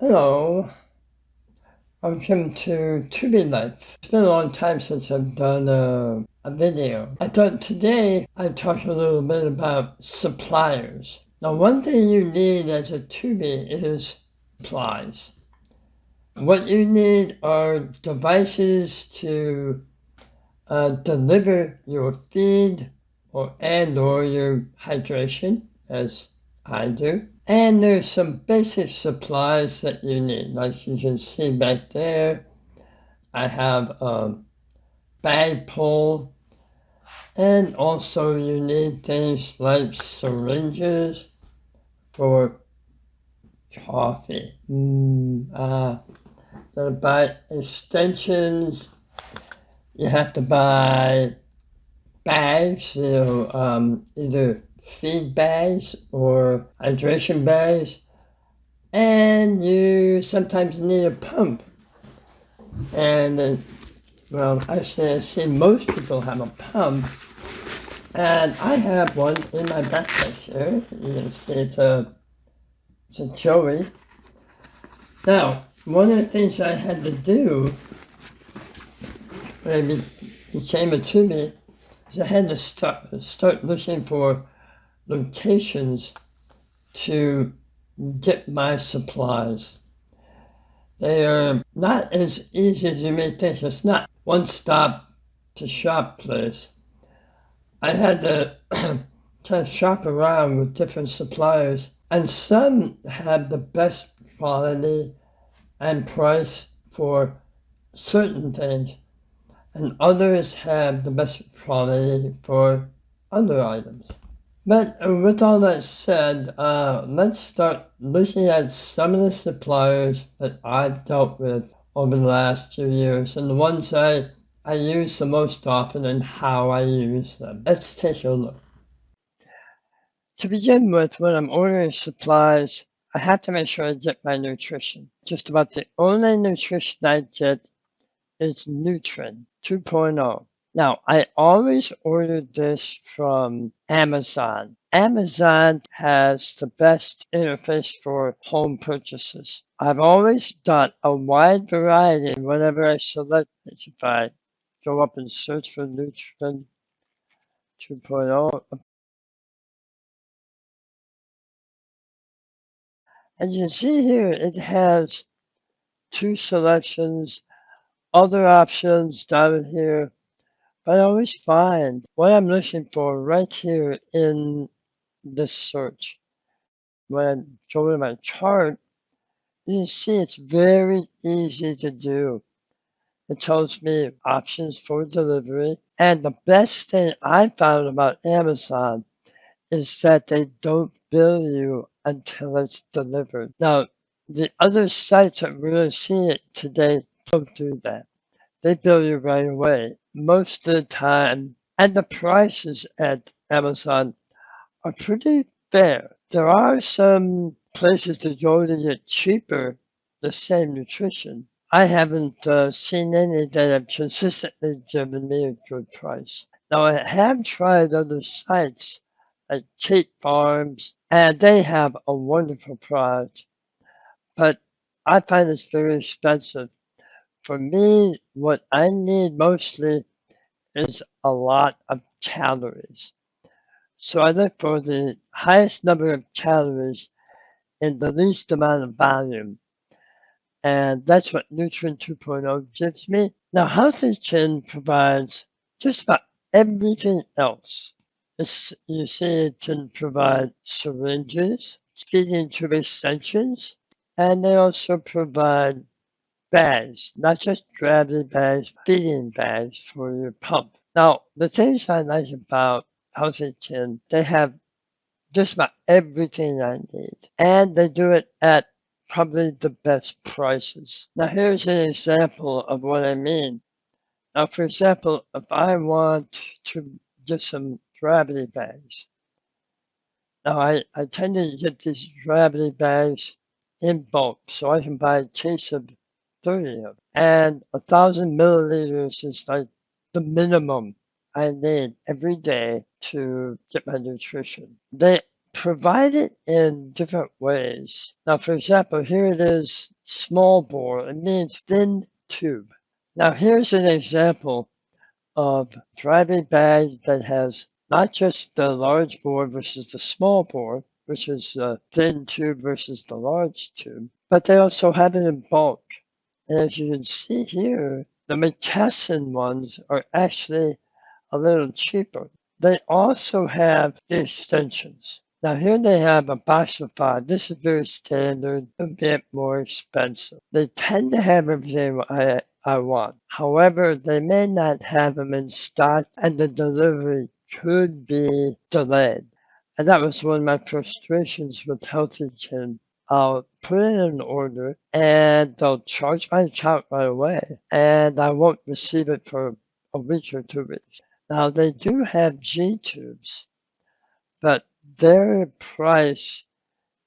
Hello, welcome to Tubie Life. It's been a long time since I've done a video. I thought today I'd talk a little bit about suppliers. Now, one thing you need as a Tubie is supplies. What you need are devices to deliver your feed or your hydration, as I do. And there's some basic supplies that you need. Like you can see back there, I have a bag pull, and also you need things like syringes for coffee. To buy extensions, you have to buy bags, either feed bags or hydration bags, and you sometimes need a pump. And actually, I see most people have a pump, and I have one in my backpack here. You can see it's a Joey. Now, one of the things I had to do when I became a Tubie is I had to start looking for locations to get my supplies. They are not as easy as you may think. It's not one stop to shop place. I had to kind of shop around with different suppliers, and some have the best quality and price for certain things, and others have the best quality for other items. But with all that said, let's start looking at some of the suppliers that I've dealt with over the last few years and the ones I use the most often and how I use them. Let's take a look. To begin with, when I'm ordering supplies, I have to make sure I get my nutrition. Just about the only nutrition I get is Nutrin 2.0. Now, I always ordered this from Amazon. Amazon has the best interface for home purchases. I've always done a wide variety whenever I select it. If I go up and search for Nutrin 2.0, and you can see here it has two selections, other options down here. But I always find what I'm looking for right here in this search. When I go to my chart, you see it's very easy to do. It tells me options for delivery. And the best thing I found about Amazon is that they don't bill you until it's delivered. Now, the other sites that we're going to see it today don't do that. They bill you right away most of the time, and the prices at Amazon are pretty fair. There are some places to go to get cheaper the same nutrition. I haven't seen any that have consistently given me a good price. Now, I have tried other sites like Kate Farms, and they have a wonderful product, but I find it's very expensive. For me, what I need mostly is a lot of calories. So I look for the highest number of calories in the least amount of volume. And that's what Nutrient 2.0 gives me. Now, Healthy Chin provides just about everything else. You see, it can provide syringes, feeding tube extensions, and they also provide bags, not just gravity bags, feeding bags for your pump. Now, the things I like about Healthy Chin, they have just about everything I need, and they do it at probably the best prices. Now, here's an example of what I mean. Now, for example, if I want to get some gravity bags, now I tend to get these gravity bags in bulk, so I can buy a case of 30 of them. And 1,000 milliliters is like the minimum I need every day to get my nutrition. They provide it in different ways. Now, for example, here it is, small bore. It means thin tube. Now, here's an example of driving bag that has not just the large bore versus the small bore, which is the thin tube versus the large tube, but they also have it in bulk. And as you can see here, the McKesson ones are actually a little cheaper. They also have the extensions. Now here they have a box of 5. This is very standard, a bit more expensive. They tend to have everything I want. However, they may not have them in stock and the delivery could be delayed. And that was one of my frustrations with Healthy Kin. I'll put in an order and they'll charge my account right away and I won't receive it for a week or 2 weeks. Now they do have G tubes, but their price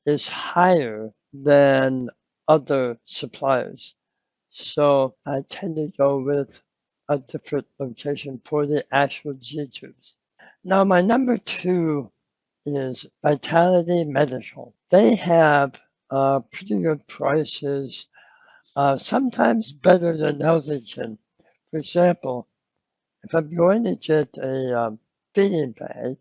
is higher than other suppliers. So I tend to go with a different location for the actual G tubes. Now my number 2 is Vitality Medical. They have pretty good prices, sometimes better than Healthy Kin. For example, if I'm going to get a feeding bag,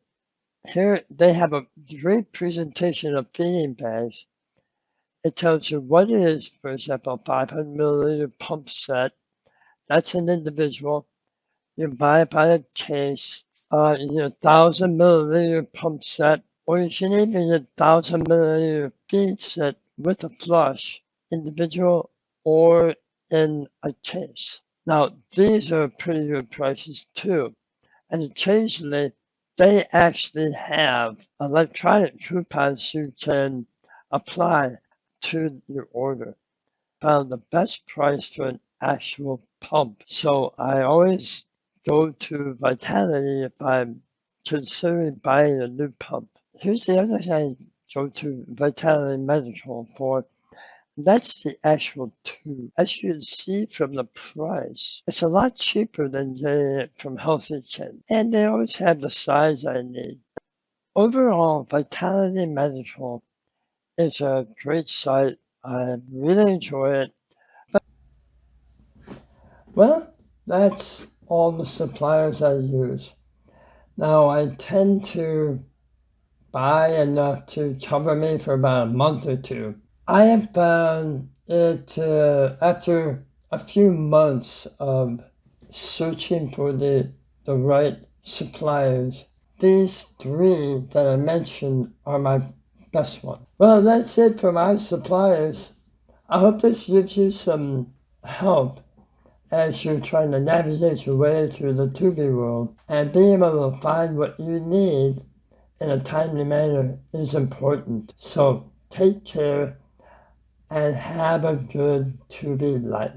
here they have a great presentation of feeding bags. It tells you what it is, for example, 500 milliliter pump set. That's an individual. You buy it by the case. You get 1,000 milliliter pump set, or you can even get 1,000 milliliter feed set with a flush, individual or in a case. Now, these are pretty good prices too. And occasionally, they actually have electronic coupons you can apply to your order. Found the best price for an actual pump. So I always go to Vitality if I'm considering buying a new pump. Here's the other thing I go to Vitality Medical for. That's the actual tube. As you can see from the price, it's a lot cheaper than getting it from Healthy Kin. And they always have the size I need. Overall, Vitality Medical is a great site. I really enjoy it. Well, that's all the suppliers I use. Now, I tend to buy enough to cover me for about a month or two. I have found it after a few months of searching for the right suppliers. These 3 that I mentioned are my best ones. Well, that's it for my suppliers. I hope this gives you some help as you're trying to navigate your way through the Tubie world, and being able to find what you need in a timely manner is important. So take care and have a good Tubie life.